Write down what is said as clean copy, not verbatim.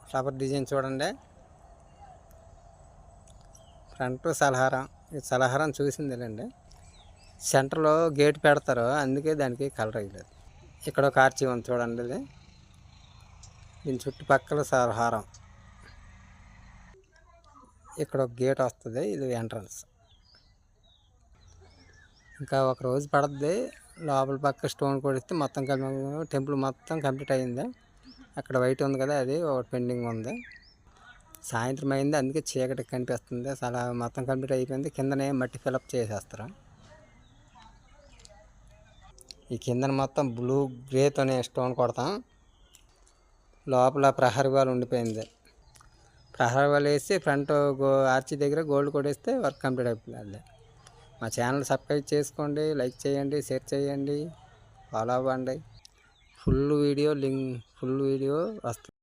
Flower design చూడండి. Front సలహారం, ఈ సలహారం చూసిందేనండి. సెంటర్లో గేట్ పెడతారు, అందుకే దానికి కలర్ అయ్యలేదు. ఇక్కడ ఒక ఆర్చి ఉంది చూడండి. ఇది దీని చుట్టుపక్కల సలహారం. ఇక్కడ ఒక గేట్ వస్తుంది, ఇది ఎంట్రన్స్. ఇంకా ఒక రోజు పడుతుంది. లోపల పక్క స్టోన్ కొడిస్తే మొత్తం టెంపుల్ మొత్తం కంప్లీట్ అయ్యింది. అక్కడ వైట్ ఉంది కదా, అది ఒకటి పెండింగ్ ఉంది. సాయంత్రం అయింది, అందుకే చీకటి కనిపిస్తుంది. అలా మొత్తం కంప్లీట్ అయిపోయింది. కిందనే మట్టి ఫిలప్ చేసేస్తారు. ఈ కిందన మొత్తం బ్లూ గ్రేతోనే స్టోన్ కొడతాం. లోపల ప్రహరీ వాల్ ఉండిపోయింది. ప్రహరీ వాల్ వేసి ఫ్రంట్ ఆర్చి దగ్గర గోల్డ్ కొట్టేస్తే వర్క్ కంప్లీట్ అయిపోయింది. మా ఛానల్ సబ్స్క్రైబ్ చేసుకోండి, లైక్ చేయండి, షేర్ చేయండి, ఫాలో అవ్వండి. ఫుల్ వీడియో వస్తుంది.